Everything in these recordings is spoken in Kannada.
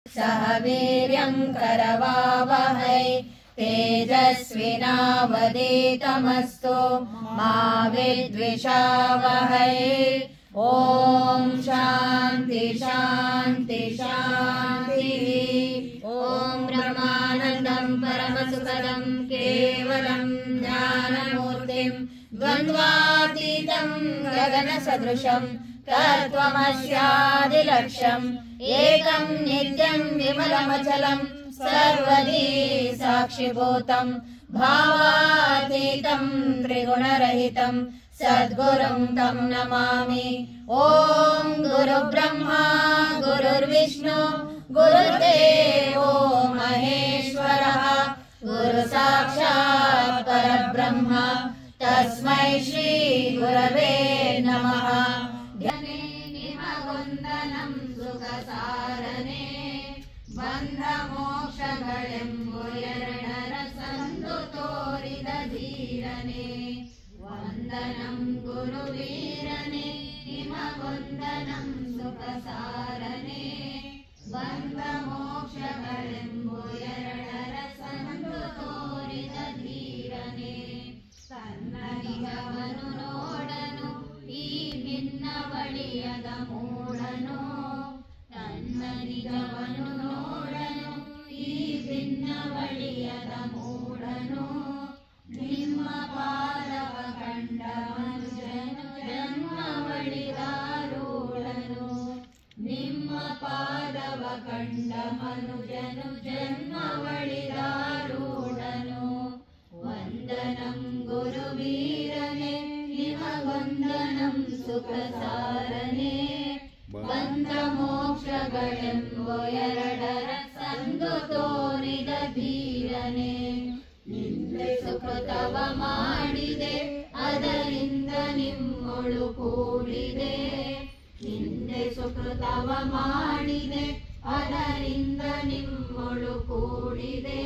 सह वीर्यं करवावहै तेजस्विनावधीतमस्तु मा विद्विषावहै। ॐ शान्ति शान्ति शान्तिः। ॐ ब्रह्मानन्दं परमसुखदं केवलं ज्ञानमूर्तिं द्वन्द्वातीतं गगनसदृशं तत्त्वमस्यादिलक्ष्यम् एकं नित्यं विमलमचलं सर्वधी साक्षिभूतं भावातीतं त्रिगुणरहितं सद्गुरुं तं नमामि। ॐ गुरुब्रह्मा गुरुर्विष्णु गुरुर्देवो महेश्वरः गुरुसाक्षात् परब्रह्म तस्मै श्री गुरवे नमः। निमगुन्दनं सुखसारने बन्धमोक्षगಳೆಂಬು ಎರಡರ ಸಂದು ತೋರಿದ ಧೀರನೆ ವಂದನಂ ಗುರುವೀರನೆ ನಿಮಗೊಂದನಂ ಸುಖಸಾರನೆ ಬಂಧಮೋಕ್ಷಗಳೆಂಬು ಎರಡರ ಸಂದು ತೋರಿದ ಧೀರನೆ ತನ್ನ ನಿಜವನ್ನು ನೋಡನು ಈ ಭಿನ್ನ ಬಳಿಯದ ಮೂಢನು ತನ್ನ ನಿಜವನ್ನು ನೋಡನು ಈ ಭಿನ್ನ ಬಳಿಯದ ಮೂಢನು ನಿಮ್ಮ ಪಾದವ ಕಂಡ ಮನುಜನು ಜನ್ಮವಳಿದಾರೂಢನು ನಿಮ್ಮ ಪಾದವ ಕಂಡ ಮನುಜನು ಜನ್ಮವಳಿದಾರೂಢನು ವಂದನಂ ಗುರುವೀರನೆ ನಿಮಗೊಂದನಂ ಸುಖಸಾರನೆ ಬಂಧ ಮೋಕ್ಷಗಳೆಂಬು ಎರಡರ ಸಂದು ತೋರಿದ ಧೀರನೆ ನಿಂದೆ ಸುಕೃತವ ಮಾಡಿದೆ ಅದರಿಂದ ನಿಮ್ಮೊಳು ಕೂಡಿದೆ ನಿಂದೆ ಸುಕೃತವ ಮಾಡಿದೆ ಅದರಿಂದ ನಿಮ್ಮೊಳು ಕೂಡಿದೆ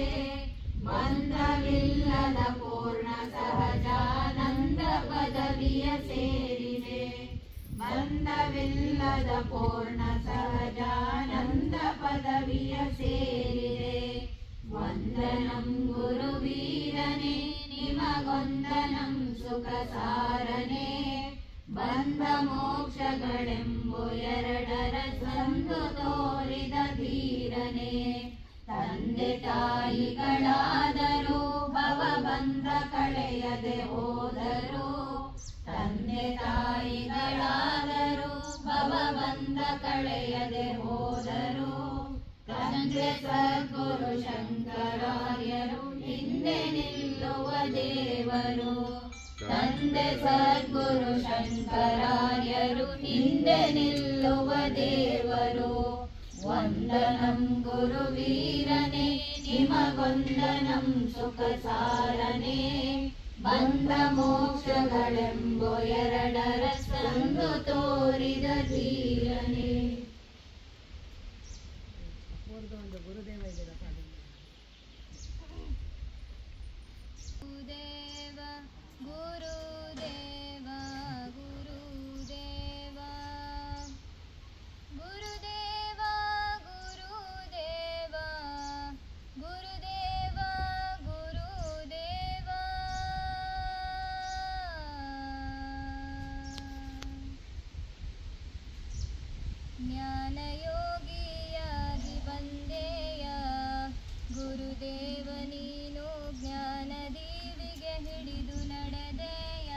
ಬಂಧವಿಲ್ಲದ ಪೂರ್ಣ ಸಹಜಾನಂದ ಪದವಿಯ ಸೇರಿದೆ ಬಂಧವಿಲ್ಲದ ಪೂರ್ಣ ಸಹಜಾನಂದ ಪದವಿಯ ಸೇರಿದೆ ವಂದನಂ ಗುರುವೀರನೆ ನಿಮಗೊಂದನಂ ಸುಖಸಾರನೆ ಬಂಧ ಮೋಕ್ಷಗಳೆಂಬು ಎರಡರ ಸಂದು ತೋರಿದ ಧೀರನೆ ತಂದೆ ತಾಯಿಗಳಾದರೂ ಭವಬಂಧ ಕಳೆಯದೆ ಹೋದರು ತಂದೆ ತಾಯಿಗಳಾದರೂ ಭವಬಂಧ ಕಳೆಯದೆ ಹೋದರು ತಂದೆ ಸದ್ಗುರು ಶಂಕರಾರ್ಯರು ಹಿಂದೆ ನಿಲ್ಲುವ ದೇವರು ತಂದೆ ಸದ್ಗುರು ಶಂಕರಾರ್ಯರು ಹಿಂದೆ ನಿಲ್ಲುವ ದೇವರು ವಂದನಂ ಗುರುವೀರನೆ ನಿಮಗೊಂದನಂ ಸುಖಸಾರನೆ ಬಂಧ ಮೋಕ್ಷಗಳೆಂಬು ಎರಡರ ಸಂದು ತೋರಿದ ಧೀರನೆ. ಗುರುದೇವ ಗುರುದೇವ ಗುರುದೇವ ಗುರುದೇವ ಗುರುದೇವ ಗುರುದೇವ ಜ್ಞಾನಯೋಗಿಯಾಗಿ ಬಂದೆಯ ಗುರುದೇವ ನೀನು ಜ್ಞಾನದೀವಿಗೆ ಹಿಡಿದು ನಡೆದೆಯ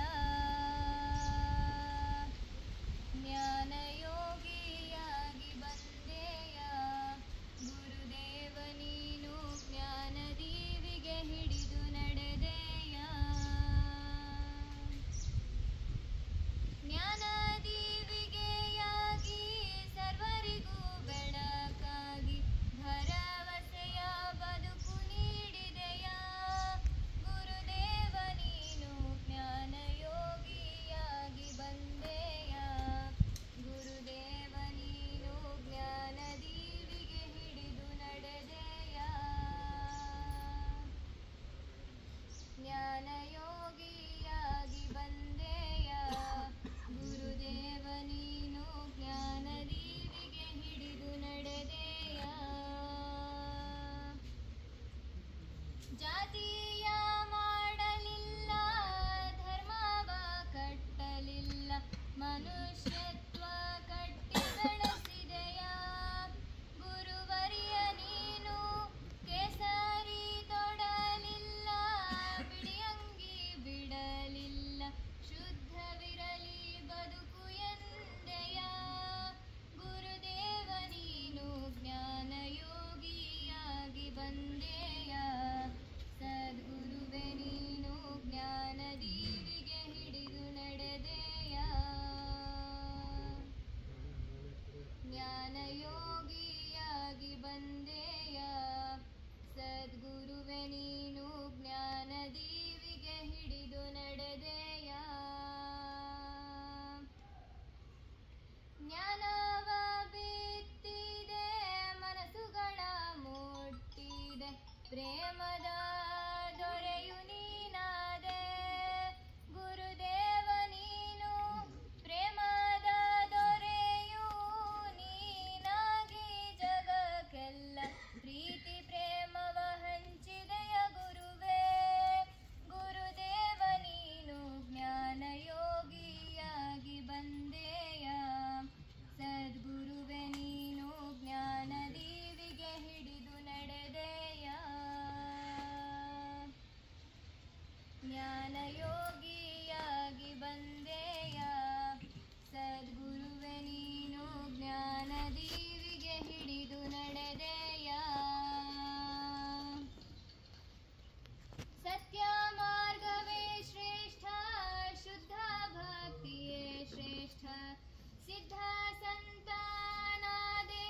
ಜಾತಿಯ ಮಾಡಲಿಲ್ಲ, ಧರ್ಮವ ಕಟ್ಟಲಿಲ್ಲ, ಮನುಷ್ಯತ್ವ ಕಟ್ಟಿ ಬೆಳೆಸಿದೆಯ ಗುರುವರಿಯ ನೀನು. ಕೇಸರಿ ತೊಡಲಿಲ್ಲ, ಬಿಳಿಯಂಗಿ ಬಿಡಲಿಲ್ಲ, ಶುದ್ಧವಿರಲಿ ಬದುಕು ಎಂದೆಯ ಗುರುದೇವ ನೀನು. ಜ್ಞಾನ ಯೋಗಿಯಾಗಿ ಬಂದೆಯ ಸದ್ಗುರುವೆ ನೀನು. ಜ್ಞಾನ ದೀವಿಗೆ ಹಿಡಿದು ನಡೆದೆಯ ಜ್ಞಾನ ಯೋಗಿಯಾಗಿ ಬಂದೆಯ ಸದ್ಗುರುವೆ ನೀನು. ಜ್ಞಾನ ದೀವಿಗೆ ಹಿಡಿದು ನಡೆದೆಯ ಜ್ಞಾನವ ಬಿತ್ತಿದೆ, ಮನಸ್ಸುಗಳ ಮುಟ್ಟಿದೆ, ಪ್ರೇಮದ ದೊರೆಯು ನೀನಾದೆ ಗುರುದೇವ ನೀನು. ಪ್ರೇಮದ ದೊರೆಯು ನೀನಾಗಿ ಜಗಕ್ಕೆಲ್ಲ ಪ್ರೀತಿ ಪ್ರೇಮವ ಹಂಚಿದೆಯ ಗುರುವೇ. ಗುರುದೇವ ನೀನು. ಜ್ಞಾನ ಯೋಗಿಯಾಗಿ ಬಂದೆಯ ಸದ್ಗುರುವೆ ನೀನು. ಜ್ಞಾನ ದೀವಿಗೆ ಹಿಡಿದು ನಡೆದೆಯ ಜ್ಞಾನ ಯೋಗಿಯಾಗಿ ಬಂದೆಯ ಸದ್ಗುರುವೆ ನೀನು. ಜ್ಞಾನ ದೀವಿಗೆ ಹಿಡಿದು ನಡೆದೆಯ ಸತ್ಯ ಮಾರ್ಗವೇ ಶ್ರೇಷ್ಠ, ಶುದ್ಧ ಭಕ್ತಿಯೇ ಶ್ರೇಷ್ಠ, ಸಿದ್ಧ ಸಂತನಾದೆ,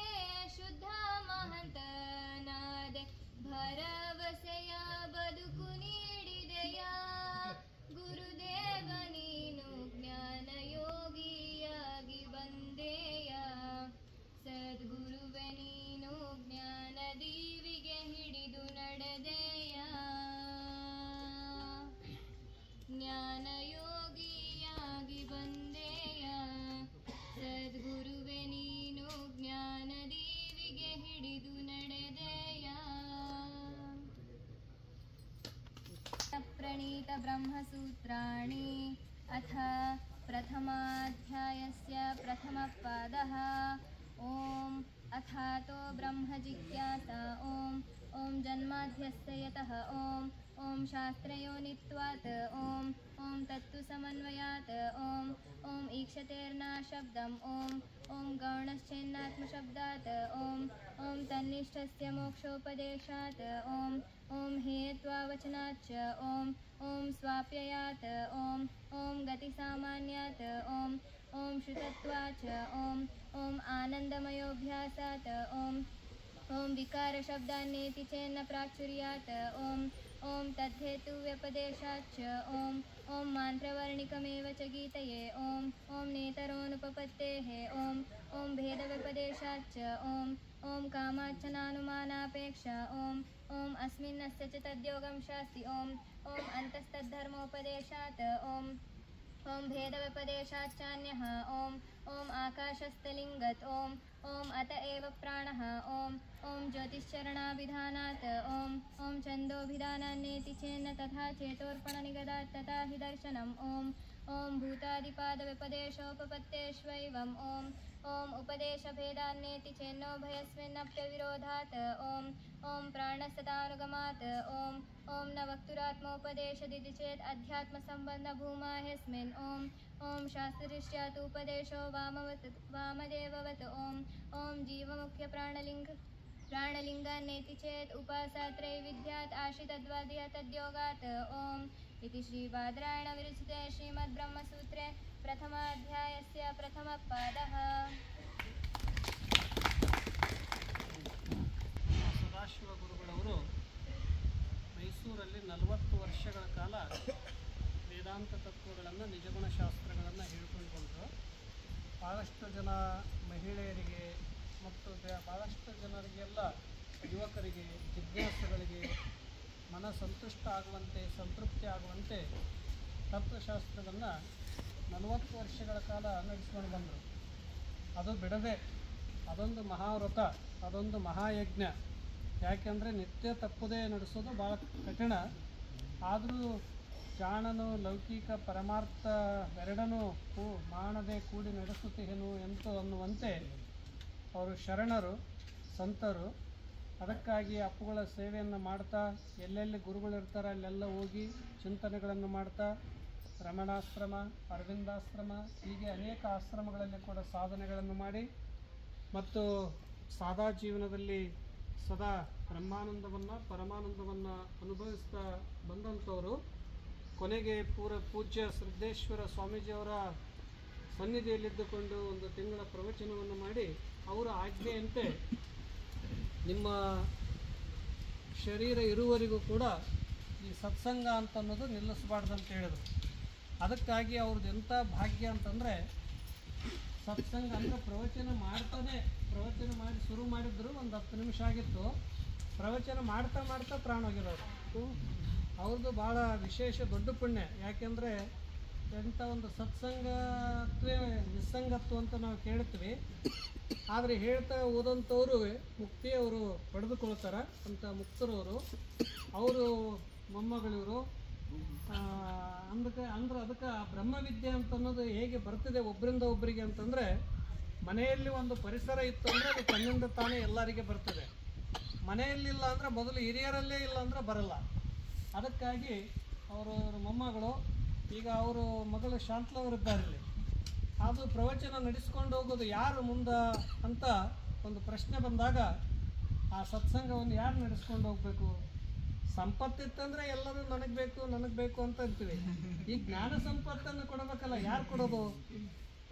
ಶುದ್ಧ ಮಹಂತನಾದೆ, ಭರವಸೆಯ ಬದುಕು ನೀಡಿದೆಯ ಗುರುದೇವ ನೀನು. ಜ್ಞಾನ ಯೋಗಿಯಾಗಿ ಬಂದೆಯ ಸದ್ಗುರುವೆ ನೀನು. ಜ್ಞಾನ ದೀವಿಗೆ ಹಿಡಿದು ನಡೆದೆಯ ಜ್ಞಾನ ಯೋಗಿಯಾಗಿ ಬಂದೆಯ ಸದ್ಗುರುವೆ ನೀನು. ಜ್ಞಾನ ದೀವಿಗೆ ಹಿಡಿದು ನಡೆದೆಯ ಪ್ರಣೀತ ಬ್ರಹ್ಮಸೂತ್ರಾಣಿ ಅಥ ಪ್ರಥಮಾಧ್ಯಾಯಸ್ಯ ಪ್ರಥಮಃ ಪಾದಃ. ಓಂ ಅಥಾತೋ ಬ್ರಹ್ಮ ಜಿಜ್ಞಾಸಾ. ಓಂ ಜನ್ಮಾಧ್ಯಸ್ಯ ಯತಃ. ಓಂ ಶಾಸ್ತ್ರಯೋನಿತ್ವಾತ್. ಓಂ ತತ್ತು ಸಮನ್ವಯಾತ್. ಓಂ ಈಕ್ಷತೆರ್ನ ಶಬ್ದಂ. ಓಂ ಗೌಣಶ್ಚೇನ್ನಾತ್ಮಶಬ್ದಾತ್. ಓಂ ತನ್ನಿಷ್ಠಸ್ಯ ಮೋಕ್ಷೋಪದೇಶಾತ್. ಓಂ ಹೇತ್ವಾವಚನಾಚ್ಚ. ಓಂ ಸ್ವಾಪ್ಯಯಾತ್. ಓಂ ಗತಿಸಾಮಾನ್ಯಾತ್. ಓಂ ಶ್ರುತತ್ವಾಚ. ಓಂ ಆನಂದಮಯೋಭ್ಯಾಸಾತ್. ಓಂ ವಿಕಾರಶಬ್ದಾನ್ನೇತಿ ಚೇನ್ನ ಪ್ರಾಚುರ್ಯಾತ್. ಓಂ ತದ್ಧೇತು ವ್ಯಪದೇಶಾಚ್ಚ. ಓಂ ಮಾಂತ್ರವರ್ಣಿಕಮೇವ ಚ ಗೀತಯೇ. ಓಂ ನೇತರೋನುಪಪತ್ತೇಃ. ಓಂ ಭೇದವ್ಯಪದೇಶಾಚ್ಚ. ಓಂ ಕಾಮಾಚ್ಚ ನಾನುಮಾನಾಪೇಕ್ಷ. ಓಂ ಅಸ್ಮಿನ್ನಸ್ಯ ಚ ತದ್ಯೋಗಂ ಶಾಸ್ತಿ. ಓಂ ಅಂತಸ್ತದ್ಧರ್ಮೋಪದೇಶಾತ್. ಓಂ ಭೇದವ್ಯಪದೇಶಾಚ್ಚಾನ್ಯಃ. ಓಂ ಆಕಾಶಸ್ಥಲಿಂಗತ್. ಓಂ ಅತ ಏವ ಪ್ರಾಣಃ. ಓಂ ಜ್ಯೋತಿಶ್ಚರಣಾಭಿಧಾನಾತ್. ಓಂ ಛಂದೋಭಿಧಾನಾನ್ನೇತಿ ಚೇನ್ನ ತಥಾ ಚೇತೋರ್ಪಣನಿಗದಾತ್ ತಥಾ ಹಿ ದರ್ಶನಂ. ಓಂ ಭೂತಾದಿಪಾದವ್ಯಪದೇಶೋಪಪತ್ತೇಷ್ವೈವಂ. ಓಂ ಉಪದೇಶಭೇದಾನ್ನೇತಿ ಚೇನ್ನೋಭಯಸ್ಮಿನ್ನಪ್ಯವಿರೋಧಾತ್. ಓಂ ಪ್ರಾಣಸ್ತಥಾನುಗಮಾತ್. ಓಂ ನ ವಕ್ತುರಾತ್ಮೋಪದೇಶದಿತಿ ಚೇತ್ ಅಧ್ಯಾತ್ಮಸಂಬಂಧಭೂಮಾ ಹ್ಯಸ್ಮಿನ್. ಓಂ ಶಾಸ್ತ್ರದೃಷ್ಟ್ಯಾತ್ ಉಪದೇಶೋ ವಾಮದೇವವತ್. ಓಂ ಜೀವಮುಖ್ಯ ಪ್ರಾಣಲಿಂಗಾನ್ನೇತಿ ಚೇತ್ ಉಪಾಸತ್ರೈವಿಧ್ಯಾತ್ ಆಶ್ರಿತದ್ವಾದಿಯ ತದ್ಯೋಗಾತ್. ಓಂ इति श्रीबादरायणविरचिते श्रीमद्ब्रह्मसूत्रे प्रथमाध्यायस्य प्रथमः पादः. ಸದಾಶಿವ ಗುರುಗಳವರು ಮೈಸೂರಲ್ಲಿ 40 ವರ್ಷಗಳ ಕಾಲ ವೇದಾಂತ ತತ್ವಗಳನ್ನು, ನಿಜಗುಣಶಾಸ್ತ್ರಗಳನ್ನು ಹೇಳ್ಕೊಂಡು ಬಂದರು. ಭಾಳಷ್ಟು ಜನ ಮಹಿಳೆಯರಿಗೆ ಮತ್ತು ಭಾಳಷ್ಟು ಜನರಿಗೆಲ್ಲ, ಯುವಕರಿಗೆ, ಜಿಜ್ಞಾಸುಗಳಿಗೆ ಮನಸಂತುಷ್ಟ ಆಗುವಂತೆ, ಸಂತೃಪ್ತಿ ಆಗುವಂತೆ ತತ್ವಶಾಸ್ತ್ರವನ್ನು 40 ವರ್ಷಗಳ ಕಾಲ ನಡೆಸ್ಕೊಂಡು ಬಂದರು. ಅದು ಬಿಡದೆ ಅದೊಂದು ಮಹಾವ್ರತ, ಅದೊಂದು ಮಹಾಯಜ್ಞ. ಯಾಕೆಂದರೆ ನಿತ್ಯ ತಪ್ಪದೇ ನಡೆಸೋದು ಭಾಳ ಕಠಿಣ. ಆದರೂ ಜಾಣನು ಲೌಕಿಕ ಪರಮಾರ್ಥ ಎರಡನ್ನೂ ಮಾಡದೆ ಕೂಡಿ ನಡೆಸುತ್ತೇನು ಅನ್ನುವಂತೆ ಅವರು ಶರಣರು, ಸಂತರು. ಅದಕ್ಕಾಗಿ ಅಪ್ಪುಗಳ ಸೇವೆಯನ್ನು ಮಾಡ್ತಾ ಎಲ್ಲೆಲ್ಲಿ ಗುರುಗಳಿರ್ತಾರೆ ಅಲ್ಲೆಲ್ಲ ಹೋಗಿ ಚಿಂತನೆಗಳನ್ನು ಮಾಡ್ತಾ ರಮಣಾಶ್ರಮ, ಅರವಿಂದಾಶ್ರಮ ಹೀಗೆ ಅನೇಕ ಆಶ್ರಮಗಳಲ್ಲಿ ಕೂಡ ಸಾಧನೆಗಳನ್ನು ಮಾಡಿ ಮತ್ತು ಸಾದಾ ಜೀವನದಲ್ಲಿ ಸದಾ ಬ್ರಹ್ಮಾನಂದವನ್ನು ಪರಮಾನಂದವನ್ನು ಅನುಭವಿಸ್ತಾ ಬಂದಂಥವರು ಕೊನೆಗೆ ಪೂಜ್ಯ ಸಿದ್ದೇಶ್ವರ ಸ್ವಾಮೀಜಿಯವರ ಸನ್ನಿಧಿಯಲ್ಲಿದ್ದುಕೊಂಡು ಒಂದು ತಿಂಗಳ ಪ್ರವಚನವನ್ನು ಮಾಡಿ ಅವರ ಆಜ್ಞೆಯಂತೆ ನಿಮ್ಮ ಶರೀರ ಇರುವವರೆಗೂ ಕೂಡ ಈ ಸತ್ಸಂಗ ಅಂತ ಅನ್ನೋದು ನಿಲ್ಲಿಸಬಾರ್ದು ಅಂತ ಹೇಳಿದರು. ಅದಕ್ಕಾಗಿ ಅವ್ರದ್ದು ಎಂಥ ಭಾಗ್ಯ ಅಂತಂದರೆ ಸತ್ಸಂಗ ಅಂದರೆ ಪ್ರವಚನ ಮಾಡಿ ಶುರು ಮಾಡಿದ್ರು, ಒಂದು 10 ನಿಮಿಷ ಆಗಿತ್ತು. ಪ್ರವಚನ ಮಾಡ್ತಾ ಮಾಡ್ತಾ ಪ್ರಾಣ ಹೋಗಿರೋರು. ಅವ್ರದ್ದು ಭಾಳ ವಿಶೇಷ ದೊಡ್ಡ ಪುಣ್ಯ. ಯಾಕೆಂದರೆ ಎಂಥ ಒಂದು ಸತ್ಸಂಗತ್ವೇ ನಿಸ್ಸಂಗತ್ವ ಅಂತ ನಾವು ಕೇಳ್ತೀವಿ. ಆದರೆ ಹೇಳ್ತಾ ಓದಂಥವರು ಮುಕ್ತಿಯವರು ಪಡೆದುಕೊಳ್ತಾರೆ ಅಂತ ಮುಕ್ತರವರು. ಅವರು ಮೊಮ್ಮಗಳಿವರು ಅದಕ್ಕೆ ಬ್ರಹ್ಮವಿದ್ಯೆ ಅಂತ ಅನ್ನೋದು ಹೇಗೆ ಬರ್ತಿದೆ ಒಬ್ಬರಿಂದ ಒಬ್ಬರಿಗೆ ಅಂತಂದರೆ, ಮನೆಯಲ್ಲಿ ಒಂದು ಪರಿಸರ ಇತ್ತು ಅಂದರೆ ಅದು ತನ್ನಿಂದ ತಾನೇ ಎಲ್ಲರಿಗೆ ಬರ್ತದೆ. ಮನೆಯಲ್ಲಿಲ್ಲ ಅಂದರೆ ಮೊದಲು ಹಿರಿಯರಲ್ಲೇ ಇಲ್ಲ ಅಂದರೆ ಬರಲ್ಲ. ಅದಕ್ಕಾಗಿ ಅವರ ಮೊಮ್ಮಗಳು, ಈಗ ಅವರು ಮಗಳು ಶಾಂತಲವರಿದ್ದಾರಲ್ಲಿ, ಅದು ಪ್ರವಚನ ನಡೆಸ್ಕೊಂಡು ಹೋಗೋದು ಯಾರು ಮುಂದೆ ಅಂತ ಒಂದು ಪ್ರಶ್ನೆ ಬಂದಾಗ ಆ ಸತ್ಸಂಗವನ್ನು ಯಾರು ನಡೆಸ್ಕೊಂಡು ಹೋಗಬೇಕು? ಸಂಪತ್ತಿತ್ತಂದರೆ ಎಲ್ಲರೂ ನನಗೆ ಬೇಕು ಅಂತ ಅಂತೀವಿ. ಈ ಜ್ಞಾನ ಸಂಪತ್ತನ್ನು ಕೊಡಬೇಕಲ್ಲ, ಯಾರು ಕೊಡೋದು?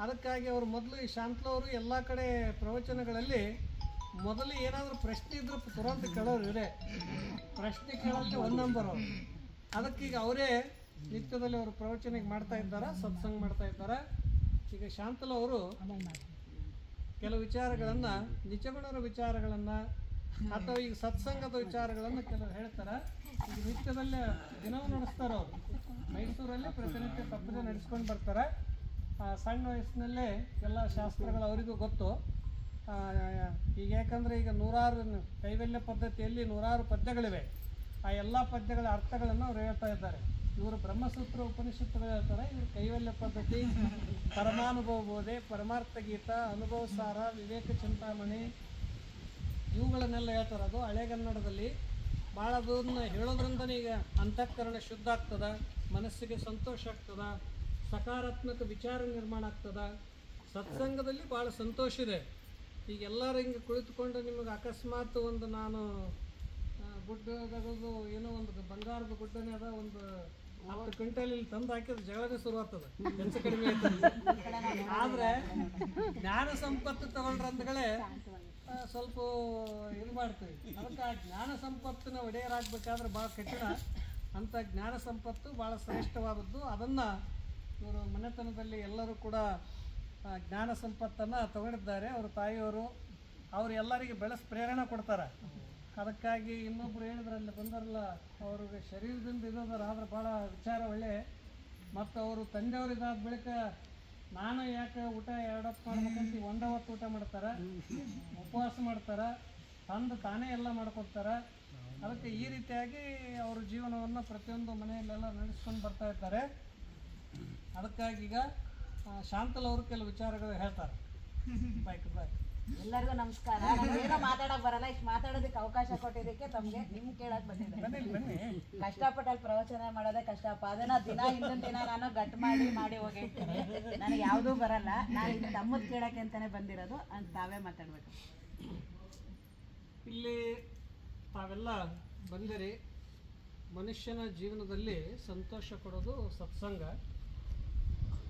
ಅದಕ್ಕಾಗಿ ಅವರು ಮೊದಲು ಈ ಶಾಂತಲವರು ಎಲ್ಲ ಕಡೆ ಪ್ರವಚನಗಳಲ್ಲಿ ಮೊದಲು ಏನಾದರೂ ಪ್ರಶ್ನೆ ಇದ್ರೂ ತುರಂತ ಕೇಳೋರು ಇವರೇ. ಪ್ರಶ್ನೆ ಕೇಳೋಕ್ಕೆ 1 ನಂಬರ್ ಅವರು. ಅದಕ್ಕೀಗ ಅವರೇ ನಿತ್ಯದಲ್ಲಿ ಅವರು ಪ್ರವಚನಿಗೆ ಮಾಡ್ತಾ ಇದ್ದಾರೆ, ಸತ್ಸಂಗ ಮಾಡ್ತಾ ಇದ್ದಾರೆ. ಈಗ ಶಾಂತಲವರು ಕೆಲವು ವಿಚಾರಗಳನ್ನು, ನಿಜಗುಣರ ವಿಚಾರಗಳನ್ನು ಅಥವಾ ಈಗ ಸತ್ಸಂಗದ ವಿಚಾರಗಳನ್ನು ಕೆಲವರು ಹೇಳ್ತಾರೆ. ಈಗ ನಿತ್ಯದಲ್ಲೇ ದಿನವೂ ನಡೆಸ್ತಾರೆ ಅವರು. ಮೈಸೂರಲ್ಲಿ ಪ್ರತಿನಿತ್ಯ ತಪ್ಪದೆ ನಡೆಸ್ಕೊಂಡು ಬರ್ತಾರೆ. ಸಣ್ಣ ವಯಸ್ಸಿನಲ್ಲೇ ಎಲ್ಲ ಶಾಸ್ತ್ರಗಳು ಅವರಿಗೂ ಗೊತ್ತು. ಈಗ ಯಾಕಂದರೆ ಈಗ 100 ಕೈವಲ್ಯ ಪದ್ಧತಿಯಲ್ಲಿ 100 ಪದ್ಯಗಳಿವೆ. ಆ ಎಲ್ಲ ಪದ್ಯಗಳ ಅರ್ಥಗಳನ್ನು ಅವ್ರು ಹೇಳ್ತಾ ಇದ್ದಾರೆ. ಇವರು ಬ್ರಹ್ಮಸೂತ್ರ ಉಪನಿಷತ್ತುಗಳು ಹೇಳ್ತಾರೆ, ಇವರು ಕೈವಲ್ಯ ಪದ್ಧತಿ, ಪರಮಾನುಭವ ಬೋಧೆ, ಪರಮಾರ್ಥ ಗೀತ, ಅನುಭವ ಸಾರ, ವಿವೇಕ ಚಿಂತಾಮಣಿ ಇವುಗಳನ್ನೆಲ್ಲ ಹೇಳ್ತಾರೆ. ಅದು ಹಳೆಗನ್ನಡದಲ್ಲಿ ಭಾಳ ಅದನ್ನು ಹೇಳೋದ್ರಿಂದನೇ ಈಗ ಅಂತಃಕರಣ ಶುದ್ಧ ಆಗ್ತದೆ, ಮನಸ್ಸಿಗೆ ಸಂತೋಷ ಆಗ್ತದೆ, ಸಕಾರಾತ್ಮಕ ವಿಚಾರ ನಿರ್ಮಾಣ ಆಗ್ತದೆ. ಸತ್ಸಂಗದಲ್ಲಿ ಭಾಳ ಸಂತೋಷ ಇದೆ. ಈಗ ಎಲ್ಲರೂ ಹಿಂಗೆ ಕುಳಿತುಕೊಂಡು ನಿಮಗೆ ಅಕಸ್ಮಾತ್ ಒಂದು ನಾನು ಗುಡ್ಡದಾಗದು ಏನೋ ಒಂದು ಬಂಗಾರದ ಗುಡ್ಡನೇ ಅದ, ಒಂದು 10 ಕ್ವಿಂಟಲ್ ಇಲ್ಲಿ ತಂದು ಹಾಕಿದ್ರೆ ಜಗಳನೇ ಶುರು ಆಗ್ತದೆ, ಹೆಚ್ಚು ಕಡಿಮೆ ಆಗ್ತದೆ. ಆದರೆ ಜ್ಞಾನ ಸಂಪತ್ತು ತಗೊಂಡ್ರಂದ್ಗಳೇ ಸ್ವಲ್ಪ ಇದು ಮಾಡ್ತೀವಿ. ಅದಕ್ಕೆ ಆ ಜ್ಞಾನ ಸಂಪತ್ತಿನ ಒಡೆಯರಾಗಬೇಕಾದ್ರೆ ಭಾಳ ಕಠಿಣ. ಅಂಥ ಜ್ಞಾನ ಸಂಪತ್ತು ಭಾಳ ಶ್ರೇಷ್ಠವಾದದ್ದು. ಅದನ್ನು ಇವರು ಮನೆತನದಲ್ಲಿ ಎಲ್ಲರೂ ಕೂಡ ಜ್ಞಾನ ಸಂಪತ್ತನ್ನು ತಗೊಂಡಿದ್ದಾರೆ. ಅವ್ರ ತಾಯಿಯವರು ಅವರು ಎಲ್ಲರಿಗೆ ಪ್ರೇರಣೆ ಕೊಡ್ತಾರೆ. ಅದಕ್ಕಾಗಿ ಇನ್ನೊಬ್ಬರು ಹೇಳಿದ್ರಲ್ಲಿ ಬಂದಾರಲ್ಲ, ಅವ್ರಿಗೆ ಶರೀರದಿಂದ ಇರೋದಾರ ಆದ್ರೆ ಭಾಳ ವಿಚಾರ ಒಳ್ಳೆ. ಮತ್ತು ಅವರು ತಂದೆಯವರು ಇದಾದ ಬಳಿಕ ನಾನು ಯಾಕೆ ಊಟ 2 ಹೊತ್ತು ಮಾಡ್ಬೇಕಂತ 1 ಹೊತ್ತು ಊಟ ಮಾಡ್ತಾರೆ, ಉಪವಾಸ ಮಾಡ್ತಾರೆ, ತಾನೇ ಎಲ್ಲ ಮಾಡ್ಕೊಡ್ತಾರೆ. ಅದಕ್ಕೆ ಈ ರೀತಿಯಾಗಿ ಅವ್ರ ಜೀವನವನ್ನು ಪ್ರತಿಯೊಂದು ಮನೆಯಲ್ಲೆಲ್ಲ ನಡೆಸ್ಕೊಂಡು ಬರ್ತಾ ಇರ್ತಾರೆ. ಅದಕ್ಕಾಗಿ ಈಗ ಶಾಂತಲವರು ಕೆಲವು ವಿಚಾರಗಳು ಹೇಳ್ತಾರೆ. ಬಾಯ್. ಎಲ್ಲರಿಗೂ ನಮಸ್ಕಾರ. ಏನೋ ಮಾತಾಡಕ್ ಬರಲ್ಲ, ಇಷ್ಟು ಮಾತಾಡೋದಕ್ಕೆ ಅವಕಾಶ ಕೊಟ್ಟಿದ್ದಕ್ಕೆ ತಮ್ಗೆ ನಿಮ್ ಕೇಳಕ್ ಬಂದಿದ್ದೆ. ಕಷ್ಟಪಟ್ಟಲ್ಲಿ ಪ್ರವಚನ ಮಾಡೋದೇ ಕಷ್ಟಪ್ಪ. ಅದನ್ನ ಹಿಂದಿನ ದಿನ ನಾನು ಗಟ್ ಮಾಡಿ ಹೋಗಿರ್ತೀನಿ. ನನಗೆ ಯಾವುದೂ ಬರಲ್ಲ. ನಾನು ತಮ್ಮದ್ ಕೇಳಕ್ಕೆ ಅಂತಾನೆ ಬಂದಿರೋದು. ಅಂತ ತಾವೇ ಮಾತಾಡ್ಬೇಕು. ಇಲ್ಲಿ ತಾವೆಲ್ಲ ಬಂದಿರಿ. ಮನುಷ್ಯನ ಜೀವನದಲ್ಲಿ ಸಂತೋಷ ಕೊಡೋದು ಸತ್ಸಂಗ.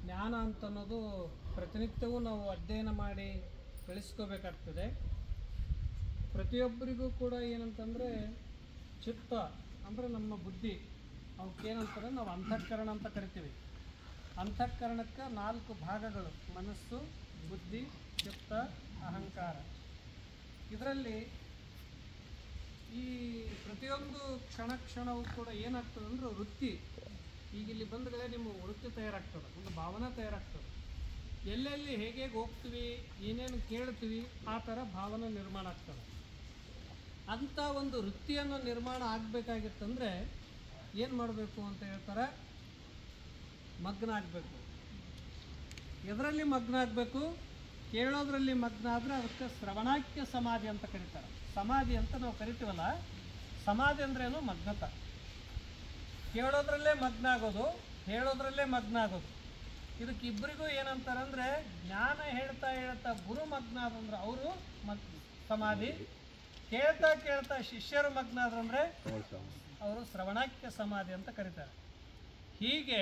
ಜ್ಞಾನ ಅಂತನ್ನೋದು ಪ್ರತಿನಿತ್ಯವೂ ನಾವು ಅಧ್ಯಯನ ಮಾಡಿ ಬೆಳೆಸ್ಕೋಬೇಕಾಗ್ತದೆ. ಪ್ರತಿಯೊಬ್ಬರಿಗೂ ಕೂಡ ಏನಂತಂದರೆ ಚಿತ್ತ ಅಂದರೆ ನಮ್ಮ ಬುದ್ಧಿ, ಅವಕ್ಕೇನಂತಾರೆ ನಾವು ಅಂತಃಕರಣ ಅಂತ ಕರಿತೀವಿ. ಅಂತಃಕರಣಕ್ಕೆ 4 ಭಾಗಗಳು: ಮನಸ್ಸು, ಬುದ್ಧಿ, ಚಿತ್ತ, ಅಹಂಕಾರ. ಇದರಲ್ಲಿ ಈ ಪ್ರತಿಯೊಂದು ಕ್ಷಣವೂ ಕೂಡ ಏನಾಗ್ತದೆ ಅಂದರೆ ವೃತ್ತಿ. ಈಗ ಇಲ್ಲಿ ಬಂದಗಳೇ ನಿಮ್ಮ ವೃತ್ತಿ ತಯಾರಾಗ್ತದೆ, ಒಂದು ಭಾವನೆ ತಯಾರಾಗ್ತದೆ. ಎಲ್ಲೆಲ್ಲಿ ಹೇಗೆ ಹೋಗ್ತೀವಿ, ಏನೇನು ಕೇಳ್ತೀವಿ, ಆ ಥರ ಭಾವನೆ ನಿರ್ಮಾಣ ಆಗ್ತದೆ. ಅಂಥ ಒಂದು ವೃತ್ತಿಯನ್ನು ನಿರ್ಮಾಣ ಆಗಬೇಕಾಗಿತ್ತಂದರೆ ಏನು ಮಾಡಬೇಕು ಅಂತ ಹೇಳ್ತಾರೆ, ಮಗ್ನ ಆಗಬೇಕು. ಎದರಲ್ಲಿ ಮಗ್ನ ಆಗಬೇಕು? ಕೇಳೋದ್ರಲ್ಲಿ ಮಗ್ನ ಆದರೆ ಅದಕ್ಕೆ ಶ್ರವಣಾಖ್ಯ ಸಮಾಧಿ ಅಂತ ಕರೀತಾರೆ. ಸಮಾಧಿ ಅಂತ ನಾವು ಕರಿತೀವಲ್ಲ, ಸಮಾಧಿ ಅಂದ್ರೇನು? ಮಗ್ನತ. ಕೇಳೋದ್ರಲ್ಲೇ ಮಗ್ನ ಆಗೋದು, ಹೇಳೋದ್ರಲ್ಲೇ ಮಗ್ನ ಆಗೋದು. ಇದಕ್ಕೆ ಇಬ್ಬರಿಗೂ ಏನಂತಾರೆ ಅಂದರೆ, ಜ್ಞಾನ ಹೇಳ್ತಾ ಹೇಳ್ತಾ ಗುರು ಮಗ್ನ ಆದಂದ್ರೆ ಅವರು ಸಮಾಧಿ, ಕೇಳ್ತಾ ಕೇಳ್ತಾ ಶಿಷ್ಯರು ಮಗ್ನ ಆದ್ರಂದ್ರೆ ಅವರು ಶ್ರವಣಾಖ್ಯ ಸಮಾಧಿ ಅಂತ ಕರೀತಾರೆ. ಹೀಗೆ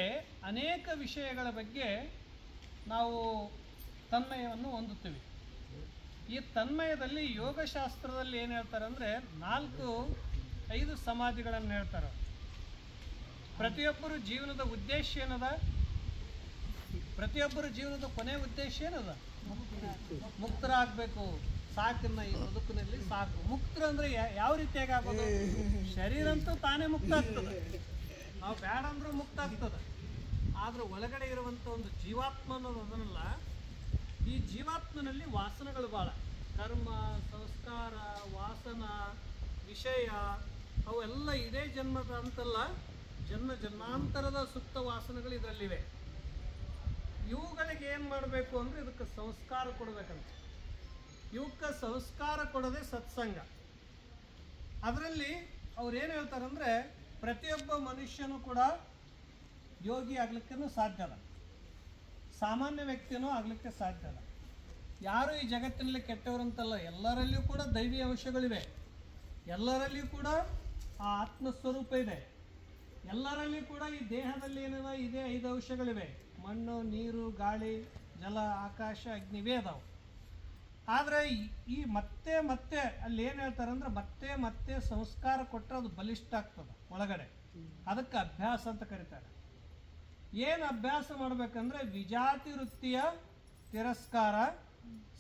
ಅನೇಕ ವಿಷಯಗಳ ಬಗ್ಗೆ ನಾವು ತನ್ಮಯವನ್ನು ಹೊಂದುತ್ತೀವಿ. ಈ ತನ್ಮಯದಲ್ಲಿ ಯೋಗಶಾಸ್ತ್ರದಲ್ಲಿ ಏನು ಹೇಳ್ತಾರೆ ಅಂದರೆ 4-5 ಸಮಾಧಿಗಳನ್ನು ಹೇಳ್ತಾರೆ. ಪ್ರತಿಯೊಬ್ಬರು ಜೀವನದ ಉದ್ದೇಶ ಏನದ? ಪ್ರತಿಯೊಬ್ಬರ ಜೀವನದ ಕೊನೆ ಉದ್ದೇಶ ಏನದ? ಮುಕ್ತರಾಗಬೇಕು. ಸಾಕನ್ನ ಈ ಬದುಕಿನಲ್ಲಿ ಸಾಕು. ಮುಕ್ತರು ಅಂದರೆ ಯಾವ ರೀತಿಯಾಗಿ ಆಗೋದು? ಶರೀರ ಅಂತೂ ತಾನೇ ಮುಕ್ತ ಆಗ್ತದೆ, ನಾವು ಬೇಡ ಅಂದ್ರೂ ಮುಕ್ತ ಆಗ್ತದೆ. ಆದ್ರೆ ಒಳಗಡೆ ಇರುವಂಥ ಒಂದು ಜೀವಾತ್ಮ ಅನ್ನೋದು ಅದನ್ನಲ್ಲ. ಈ ಜೀವಾತ್ಮನಲ್ಲಿ ವಾಸನೆಗಳು ಭಾಳ, ಕರ್ಮ, ಸಂಸ್ಕಾರ, ವಾಸನ, ವಿಷಯ, ಅವೆಲ್ಲ ಇದೇ ಜನ್ಮದ ಅಂತಲ್ಲ, ಜನ್ಮ ಜನ್ಮಾಂತರದ ಸುಪ್ತ ವಾಸನೆಗಳು ಇದರಲ್ಲಿವೆ. ಇವುಗಳಿಗೆ ಏನು ಮಾಡಬೇಕು ಅಂದರೆ ಇದಕ್ಕೆ ಸಂಸ್ಕಾರ ಕೊಡಬೇಕಂತ. ಇವಕ್ಕೆ ಸಂಸ್ಕಾರ ಕೊಡೋದೇ ಸತ್ಸಂಗ. ಅದರಲ್ಲಿ ಅವ್ರು ಏನು ಹೇಳ್ತಾರಂದರೆ, ಪ್ರತಿಯೊಬ್ಬ ಮನುಷ್ಯನೂ ಕೂಡ ಯೋಗಿ ಆಗ್ಲಿಕ್ಕೂ ಸಾಧ್ಯ ಅಲ್ಲ, ಸಾಮಾನ್ಯ ವ್ಯಕ್ತಿಯೂ ಆಗಲಿಕ್ಕೆ ಸಾಧ್ಯ ಅಲ್ಲ. ಯಾರು ಈ ಜಗತ್ತಿನಲ್ಲಿ ಕೆಟ್ಟವರಂತಲ್ಲ, ಎಲ್ಲರಲ್ಲಿಯೂ ಕೂಡ ದೈವಿ ಅಂಶಗಳಿವೆ, ಎಲ್ಲರಲ್ಲಿಯೂ ಕೂಡ ಆ ಆತ್ಮಸ್ವರೂಪ ಇದೆ, ಎಲ್ಲರಲ್ಲಿ ಕೂಡ ಈ ದೇಹದಲ್ಲಿ ಏನಿದೆ ಇದೇ 5 ಅಂಶಗಳಿವೆ. ಮಣ್ಣು, ನೀರು, ಗಾಳಿ, ಜಲ, ಆಕಾಶ, ಅಗ್ನಿ ಇವೇ ಅದಾವೆ. ಆದರೆ ಈ ಮತ್ತೆ ಮತ್ತೆ ಅಲ್ಲಿ ಏನು ಹೇಳ್ತಾರೆ ಅಂದರೆ, ಮತ್ತೆ ಮತ್ತೆ ಸಂಸ್ಕಾರ ಕೊಟ್ಟರೆ ಅದು ಬಲಿಷ್ಠ ಆಗ್ತದೆ ಒಳಗಡೆ. ಅದಕ್ಕೆ ಅಭ್ಯಾಸ ಅಂತ ಕರೀತಾರೆ. ಏನು ಅಭ್ಯಾಸ ಮಾಡಬೇಕಂದ್ರೆ, ವಿಜಾತಿ ವೃತ್ತಿಯ ತಿರಸ್ಕಾರ,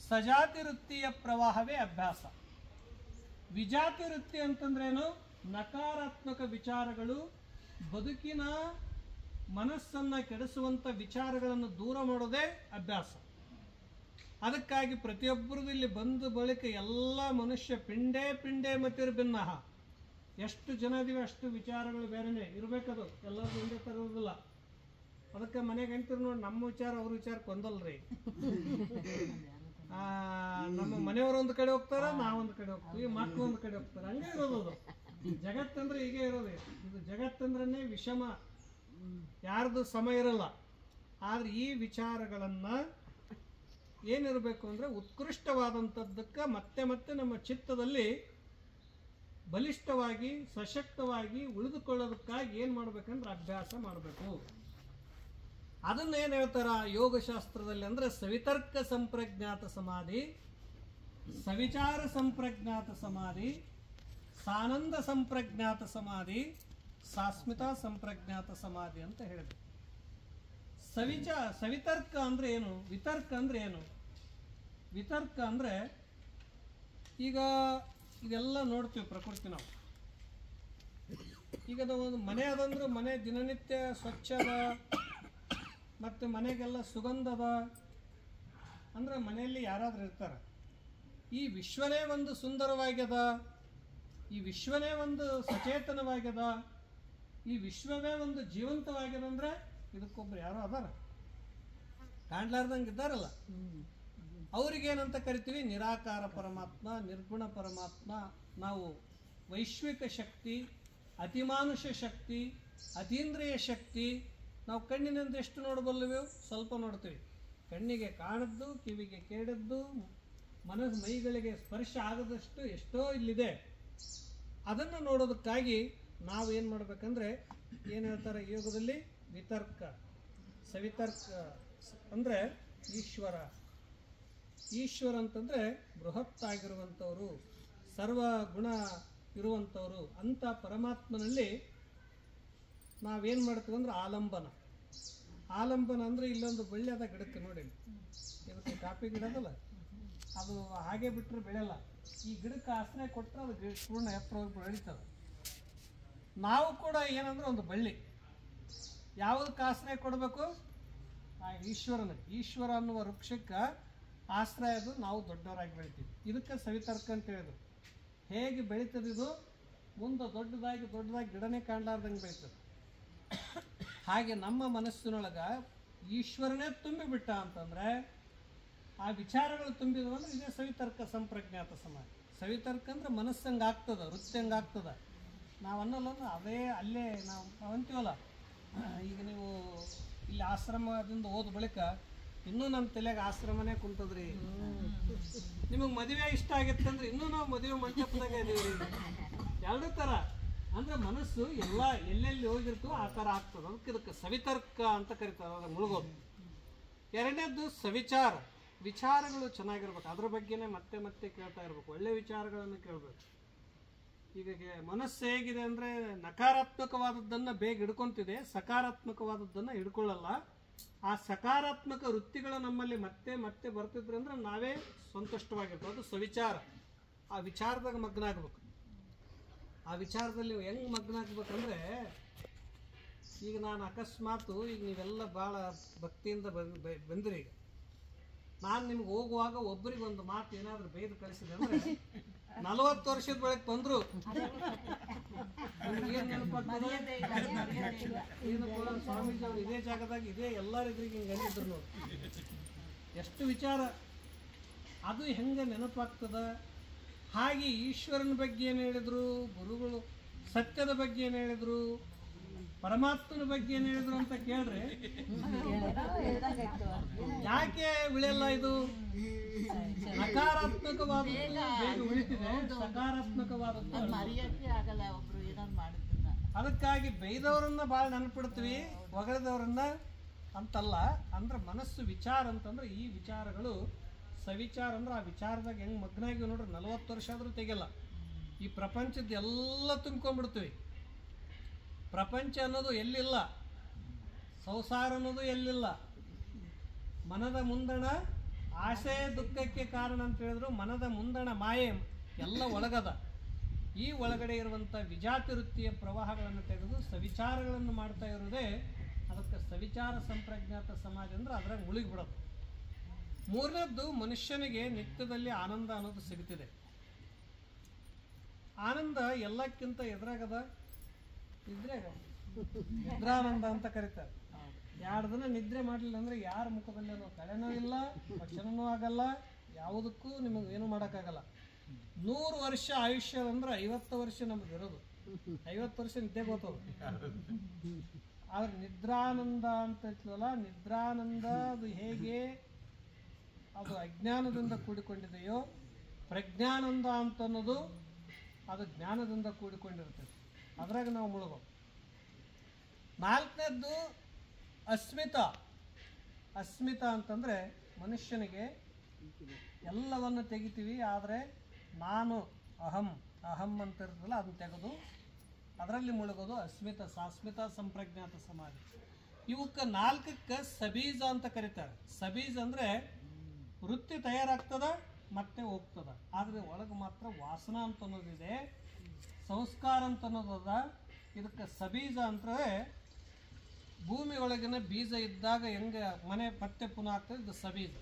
ಸಜಾತಿ ವೃತ್ತಿಯ ಪ್ರವಾಹವೇ ಅಭ್ಯಾಸ. ವಿಜಾತಿ ವೃತ್ತಿ ಅಂತಂದ್ರೇನು? ನಕಾರಾತ್ಮಕ ವಿಚಾರಗಳು, ಬದುಕಿನ ಮನಸ್ಸನ್ನು ಕೆಡಿಸುವಂಥ ವಿಚಾರಗಳನ್ನು ದೂರ ಮಾಡೋದೇ ಅಭ್ಯಾಸ. ಅದಕ್ಕಾಗಿ ಪ್ರತಿಯೊಬ್ಬರದು ಇಲ್ಲಿ ಬಂದ ಬಳಿಕ ಎಲ್ಲ ಮನುಷ್ಯ ಪಿಂಡೇ ಪಿಂಡೇ ಮತಿರ್ಭಿನ್ನ. ಎಷ್ಟು ಜನ ಇದೀವಿ ಅಷ್ಟು ವಿಚಾರಗಳು ಬೇರೆನೇ ಇರಬೇಕದು, ಎಲ್ಲರಿಗೂ ಒಂದೇ ಥರ ಇರೋದಿಲ್ಲ. ಅದಕ್ಕೆ ಮನೆಗೆ ಅಂತೀರಿ ನೋಡಿ, ನಮ್ಮ ವಿಚಾರ ಅವ್ರ ವಿಚಾರ ಕೊಂದಲ್ರಿ. ನಮ್ಮ ಮನೆಯವರು ಒಂದು ಕಡೆ ಹೋಗ್ತಾರೆ, ನಾವೊಂದು ಕಡೆ ಹೋಗ್ತೀವಿ, ಮಕ್ಕಳು ಒಂದು ಕಡೆ ಹೋಗ್ತಾರೆ, ಹಂಗೆ ಇರೋದು ಅದು. ಜಗತ್ತಂದ್ರೆ ಹೀಗೆ ಇರೋದು. ಇದು ಜಗತ್ತಂದ್ರೇ ವಿಷಮ, ಯಾರ್ದು ಸಮ ಇರಲ್ಲ. ಆದರೆ ಈ ವಿಚಾರಗಳನ್ನು ಏನಿರಬೇಕು ಅಂದರೆ, ಉತ್ಕೃಷ್ಟವಾದಂಥದ್ದಕ್ಕೆ ಮತ್ತೆ ಮತ್ತೆ ನಮ್ಮ ಚಿತ್ತದಲ್ಲಿ ಬಲಿಷ್ಠವಾಗಿ ಸಶಕ್ತವಾಗಿ ಉಳಿದುಕೊಳ್ಳೋದಕ್ಕಾಗಿ ಏನು ಮಾಡಬೇಕಂದ್ರೆ ಅಭ್ಯಾಸ ಮಾಡಬೇಕು. ಅದನ್ನು ಏನು ಹೇಳ್ತಾರ ಯೋಗಶಾಸ್ತ್ರದಲ್ಲಿ ಅಂದರೆ, ಸವಿತರ್ಕ ಸಂಪ್ರಜ್ಞಾತ ಸಮಾಧಿ, ಸವಿಚಾರ ಸಂಪ್ರಜ್ಞಾತ ಸಮಾಧಿ, ಸಾನಂದ ಸಂಪ್ರಜ್ಞಾತ ಸಮಾಧಿ, ಸಾಸ್ಮಿತಾ ಸಂಪ್ರಜ್ಞಾತ ಸಮಾಧಿ ಅಂತ ಹೇಳಿದ್ರು. ಸವಿತರ್ಕ ಅಂದರೆ ಏನು? ವಿತರ್ಕ ಅಂದರೆ ಏನು? ವಿತರ್ಕ ಅಂದರೆ, ಈಗ ಇದೆಲ್ಲ ನೋಡ್ತೀವಿ ಪ್ರಕೃತಿ ನಾವು. ಈಗ ನಾವು ಒಂದು ಮನೆ ಅದಂದ್ರೆ ಮನೆ ದಿನನಿತ್ಯ ಸ್ವಚ್ಛ ಅದ, ಮತ್ತು ಮನೆಗೆಲ್ಲ ಸುಗಂಧದ ಅಂದರೆ ಮನೆಯಲ್ಲಿ ಯಾರಾದರೂ ಇರ್ತಾರೆ. ಈ ವಿಶ್ವನೇ ಒಂದು ಸುಂದರವಾಗ್ಯದ, ಈ ವಿಶ್ವನೇ ಒಂದು ಸಚೇತನವಾಗ್ಯದ, ಈ ವಿಶ್ವವೇ ಒಂದು ಜೀವಂತವಾಗ್ಯದ ಅಂದರೆ ಇದಕ್ಕೊಬ್ರು ಯಾರೋ ಅದಾರ, ಕಾಣ್ಲಾರ್ದಂಗೆ ಇದ್ದಾರಲ್ಲ. ಅವ್ರಿಗೇನಂತ ಕರಿತೀವಿ? ನಿರಾಕಾರ ಪರಮಾತ್ಮ, ನಿರ್ಗುಣ ಪರಮಾತ್ಮ. ನಾವು ವೈಶ್ವಿಕ ಶಕ್ತಿ, ಅತಿಮಾನುಷ ಶಕ್ತಿ, ಅತೀಂದ್ರಿಯ ಶಕ್ತಿ. ನಾವು ಕಣ್ಣಿನಿಂದ ಎಷ್ಟು ನೋಡಬಲ್ಲವೋ ಸ್ವಲ್ಪ ನೋಡ್ತೀವಿ. ಕಣ್ಣಿಗೆ ಕಾಣದ್ದು, ಕಿವಿಗೆ ಕೇಳದ್ದು, ಮೈಗಳಿಗೆ ಸ್ಪರ್ಶ ಆಗದಷ್ಟು ಎಷ್ಟೋ ಇಲ್ಲಿದೆ. ಅದನ್ನು ನೋಡೋದಕ್ಕಾಗಿ ನಾವು ಏನು ಮಾಡಬೇಕಂದ್ರೆ, ಏನು ಹೇಳ್ತಾರೆ ಯೋಗದಲ್ಲಿ? ವಿತರ್ಕ, ಸವಿತರ್ಕ ಅಂದರೆ ಈಶ್ವರ. ಈಶ್ವರ ಅಂತಂದರೆ ಬೃಹತ್ತಾಗಿರುವಂಥವರು, ಸರ್ವ ಗುಣ ಇರುವಂಥವರು. ಅಂಥ ಪರಮಾತ್ಮನಲ್ಲಿ ನಾವೇನು ಮಾಡ್ತೀವಿ ಅಂದ್ರೆ ಆಲಂಬನ. ಆಲಂಬನ ಅಂದರೆ ಇಲ್ಲೊಂದು ಬಳ್ಳಿಯಾದ ಗಿಡಕ್ಕೆ ನೋಡಿ, ಇದಕ್ಕೆ ಕಾಫಿ ಗಿಡ ಅದಲ್ಲ, ಅದು ಹಾಗೆ ಬಿಟ್ಟರೆ ಬೆಳೆಯಲ್ಲ. ಈ ಗಿಡಕ್ಕೆ ಆಶ್ರಯ ಕೊಟ್ಟರೆ ಅದು ಪೂರ್ಣ ಎತ್ತರವಾಗಿ ಬೆಳೀತದೆ. ನಾವು ಕೂಡ ಏನಂದ್ರೆ ಒಂದು ಬಳ್ಳಿ, ಯಾವುದಕ್ಕೆ ಆಶ್ರಯ ಕೊಡಬೇಕು? ಆ ಈಶ್ವರನಿಗೆ. ಈಶ್ವರ ಅನ್ನುವ ವೃಕ್ಷಕ್ಕೆ ಆಶ್ರಯದು ನಾವು ದೊಡ್ಡವರಾಗಿ ಬೆಳಿತೀವಿ. ಇದಕ್ಕೆ ಸವಿತರ್ಕ ಅಂತ ಹೇಳಿದ್ರು. ಹೇಗೆ ಬೆಳೀತದೆ ಇದು ಮುಂದೆ ದೊಡ್ಡದಾಗಿ ದೊಡ್ಡದಾಗಿ ಗಿಡನೇ ಕಾಣಲಾರ್ದಂಗೆ ಬೆಳೀತದೆ. ಹಾಗೆ ನಮ್ಮ ಮನಸ್ಸಿನೊಳಗೆ ಈಶ್ವರನೇ ತುಂಬಿಬಿಟ್ಟ ಅಂತಂದರೆ ಆ ವಿಚಾರಗಳು ತುಂಬಿದವು ಅಂದ್ರೆ ಇದೇ ಸವಿತರ್ಕ ಸಂಪ್ರಜ್ಞಾತ ಸಮಾಧಿ. ಸವಿತರ್ಕ ಅಂದ್ರೆ ಮನಸ್ಸಂಗೆ ಆಗ್ತದೆ, ವೃತ್ತಿಯಂಗೆ ಆಗ್ತದೆ. ನಾವು ಅನ್ನೋಲ್ಲ ಅದೇ ಅಲ್ಲೇ ನಾವು ಅಂತೀವಲ್ಲ, ಈಗ ನೀವು ಇಲ್ಲಿ ಆಶ್ರಮದಿಂದ ಹೋದ ಬಳಿಕ ಇನ್ನೂ ನಮ್ಮ ತಲೆಗೆ ಆಶ್ರಮನೇ ಕುಂತದ್ರಿ, ನಿಮಗೆ ಮದುವೆ ಇಷ್ಟ ಆಗಿತ್ತು ಅಂದ್ರೆ ಇನ್ನೂ ನಾವು ಮದುವೆ ಮಂಟಪದಾಗ ಇದೀವಿ. ಎರಡೂ ಥರ ಅಂದ್ರೆ ಮನಸ್ಸು ಎಲ್ಲ ಎಲ್ಲೆಲ್ಲಿ ಹೋಗಿರ್ತೋ ಆ ಥರ ಆಗ್ತದೆ. ಅದಕ್ಕೆ ಇದಕ್ಕೆ ಸವಿತರ್ಕ ಅಂತ ಕರೀತಾರೆ, ಅದ್ರ ಮುಳುಗೋದು. ಎರಡನೇದ್ದು ಸವಿಚಾರ. ವಿಚಾರಗಳು ಚೆನ್ನಾಗಿರ್ಬೇಕು, ಅದ್ರ ಬಗ್ಗೆನೇ ಮತ್ತೆ ಮತ್ತೆ ಕೇಳ್ತಾ ಇರ್ಬೇಕು, ಒಳ್ಳೆ ವಿಚಾರಗಳನ್ನು ಕೇಳಬೇಕು. ಈಗ ಮನಸ್ಸು ಹೇಗಿದೆ ಅಂದರೆ ನಕಾರಾತ್ಮಕವಾದದ್ದನ್ನು ಬೇಗ ಹಿಡ್ಕೊಂತಿದೆ, ಸಕಾರಾತ್ಮಕವಾದದ್ದನ್ನು ಹಿಡ್ಕೊಳ್ಳಲ್ಲ. ಆ ಸಕಾರಾತ್ಮಕ ವೃತ್ತಿಗಳು ನಮ್ಮಲ್ಲಿ ಮತ್ತೆ ಮತ್ತೆ ಬರ್ತಿದ್ರೆ ಅಂದ್ರೆ ನಾವೇ ಸಂತುಷ್ಟವಾಗಿರ್ತೀವಿ. ಅದು ಸವಿಚಾರ. ಆ ವಿಚಾರದಾಗ ಮಗ್ನ ಆಗ್ಬೇಕು. ಆ ವಿಚಾರದಲ್ಲಿ ನೀವು ಹೆಂಗೆ ಮಗ್ನ ಆಗ್ಬೇಕಂದ್ರೆ, ಈಗ ನಾನು ಅಕಸ್ಮಾತು ಈಗ ನೀವೆಲ್ಲ ಭಾಳ ಭಕ್ತಿಯಿಂದ ಬಂದ್ರಿ, ಈಗ ನಾನು ನಿಮ್ಗೆ ಹೋಗುವಾಗ ಒಬ್ಬರಿಗೆ ಒಂದು ಮಾತು ಏನಾದರೂ ಬೈದು ಕಳಿಸಿದೆ ಅಂದರೆ 40 ವರ್ಷದ ಬಳಿಕ ಬಂದರು ಏನು ನೆನಪಾಗ್ತದೆ? ಏನಪ್ಪ ಸ್ವಾಮೀಜಿ ಅವ್ರು ಇದೇ ಜಾಗದಾಗ ಇದೇ ಎಲ್ಲರಿದ್ರಿಗೆ ಹಿಂಗೆ ಅಂದಿದ್ರು ನೋಡಿ, ಎಷ್ಟು ವಿಚಾರ ಅದು ಹೆಂಗೆ ನೆನಪಾಗ್ತದ. ಹಾಗೆ ಈಶ್ವರನ ಬಗ್ಗೆ ಏನು ಹೇಳಿದ್ರು ಗುರುಗಳು, ಸತ್ಯದ ಬಗ್ಗೆ ಏನು ಹೇಳಿದ್ರು, ಪರಮಾತ್ಮನ ಬಗ್ಗೆ ಏನು ಹೇಳಿದ್ರು ಅಂತ ಕೇಳ್ರಿ, ಯಾಕೆ ಉಳಿಯಲ್ಲ? ಇದು ನಕಾರಾತ್ಮಕವಾದದ್ದು ಬೇಗ ಉಳಿತಿದೆ, ಸಕಾರಾತ್ಮಕವಾದದ್ದು ಆಗಲ್ಲ. ಒಬ್ರು ಏನಾದ್ರು ಮಾಡಿದ್ದನ್ನ ಅದಕ್ಕಾಗಿ ಬೈದವರನ್ನ ಭಾಳ ನೆನಪಿಡ್ತೀವಿ, ಹೊಗಳಿದವರನ್ನ ಅಂತಲ್ಲ. ಅಂದ್ರೆ ಮನಸ್ಸು ವಿಚಾರ ಅಂತಂದ್ರೆ ಈ ವಿಚಾರಗಳು ಸವಿಚಾರ ಅಂದ್ರೆ ಆ ವಿಚಾರದಾಗ ಹೆಂಗೆ ಮಗ್ನಾಗಿ ನೋಡ್ರಿ 40 ವರ್ಷ ಆದರೂ ತೆಗಿಲ್ಲ. ಈ ಪ್ರಪಂಚದ ಎಲ್ಲ ತುಂಬ್ಕೊಂಡ್ಬಿಡ್ತೀವಿ. ಪ್ರಪಂಚ ಅನ್ನೋದು ಎಲ್ಲಿಲ್ಲ, ಸಂಸಾರ ಅನ್ನೋದು ಎಲ್ಲಿಲ್ಲ. ಮನದ ಮುಂದಣ ಆಸೆ ದುಃಖಕ್ಕೆ ಕಾರಣ ಅಂತ ಹೇಳಿದ್ರು, ಮನದ ಮುಂದಣ ಮಾಯೆ ಎಲ್ಲ ಒಳಗದ. ಈ ಒಳಗಡೆ ಇರುವಂಥ ವಿಜಾತಿ ವೃತ್ತಿಯ ಪ್ರವಾಹಗಳನ್ನು ತೆಗೆದು ಸವಿಚಾರಗಳನ್ನು ಮಾಡ್ತಾ ಇರೋದೇ ಅದಕ್ಕೆ ಸವಿಚಾರ ಸಂಪ್ರಜ್ಞಾತ ಸಮಾಜ ಅಂದ್ರೆ ಅದ್ರಾಗ ಮುಳುಗಿಬಿಡೋದು. ಮೂರನೇದ್ದು, ಮನುಷ್ಯನಿಗೆ ನಿತ್ಯದಲ್ಲಿ ಆನಂದ ಅನ್ನೋದು ಸಿಗುತ್ತಿದೆ. ಆನಂದ ಎಲ್ಲಕ್ಕಿಂತ ಎದುರಾಗದ ನಿದ್ರೆಗ, ನಿದ್ರಾನಂದ ಅಂತ ಕರೀತಾರೆ. 2 ದಿನ ನಿದ್ರೆ ಮಾಡಲಿಲ್ಲ ಅಂದರೆ ಯಾರ ಮುಖದಲ್ಲೇನೋ ತಲೆನೂ ಇಲ್ಲ, ಭಕ್ಷಣನೂ ಆಗಲ್ಲ, ಯಾವುದಕ್ಕೂ ನಿಮಗೆ ಏನು ಮಾಡೋಕ್ಕಾಗಲ್ಲ. 100 ವರ್ಷ ಆಯುಷ್ಯ ಅಂದ್ರೆ 50 ವರ್ಷ ನಮ್ಗೆ ಇರೋದು, 50 ವರ್ಷ ನಿದ್ದೆ ಗೊತ್ತದು. ಆದ್ರೆ ನಿದ್ರಾನಂದ ಅಂತ ಇರ್ತದಲ್ಲ, ನಿದ್ರಾನಂದ ಅದು ಹೇಗೆ ಅದು ಅಜ್ಞಾನದಿಂದ ಕೂಡಿಕೊಂಡಿದೆಯೋ, ಪ್ರಜ್ಞಾನಂದ ಅಂತ ಅನ್ನೋದು ಅದು ಜ್ಞಾನದಿಂದ ಕೂಡಿಕೊಂಡಿರ್ತದೆ. ಅದ್ರಾಗ ನಾವು ಮುಳುಗೋ. 4ನೇದ್ದು ಅಸ್ಮಿತ. ಅಸ್ಮಿತ ಅಂತಂದರೆ ಮನುಷ್ಯನಿಗೆ ಎಲ್ಲವನ್ನು ತೆಗಿತೀವಿ, ಆದರೆ ನಾನು ಅಹಂ ಅಂತ ಇರ್ತದಲ್ಲ ಅದನ್ನು ತೆಗೆದು ಅದರಲ್ಲಿ ಮುಳುಗೋದು ಅಸ್ಮಿತ, ಸಾಸ್ಮಿತ ಸಂಪ್ರಜ್ಞಾತ ಸಮಾಧಿ. ಇವಕ್ಕೆ 4ಕ್ಕೆ ಸಬೀಜ ಅಂತ ಕರೀತಾರೆ. ಸಬೀಜ ಅಂದರೆ ವೃತ್ತಿ ತಯಾರಾಗ್ತದ ಮತ್ತೆ ಹೋಗ್ತದ, ಆದರೆ ಒಳಗೆ ಮಾತ್ರ ವಾಸನ ಅಂತ ಅನ್ನೋದಿದೆ, ಸಂಸ್ಕಾರ ಅಂತ ಅನ್ನೋದದ. ಇದಕ್ಕೆ ಸಬೀಜ ಅಂದರೆ ಭೂಮಿ ಒಳಗಿನ ಬೀಜ ಇದ್ದಾಗ ಹೆಂಗೆ ಮನೆ ಮತ್ತೆ ಪುನಃ ಆಗ್ತದೆ, ಇದು ಸಬೀಜ.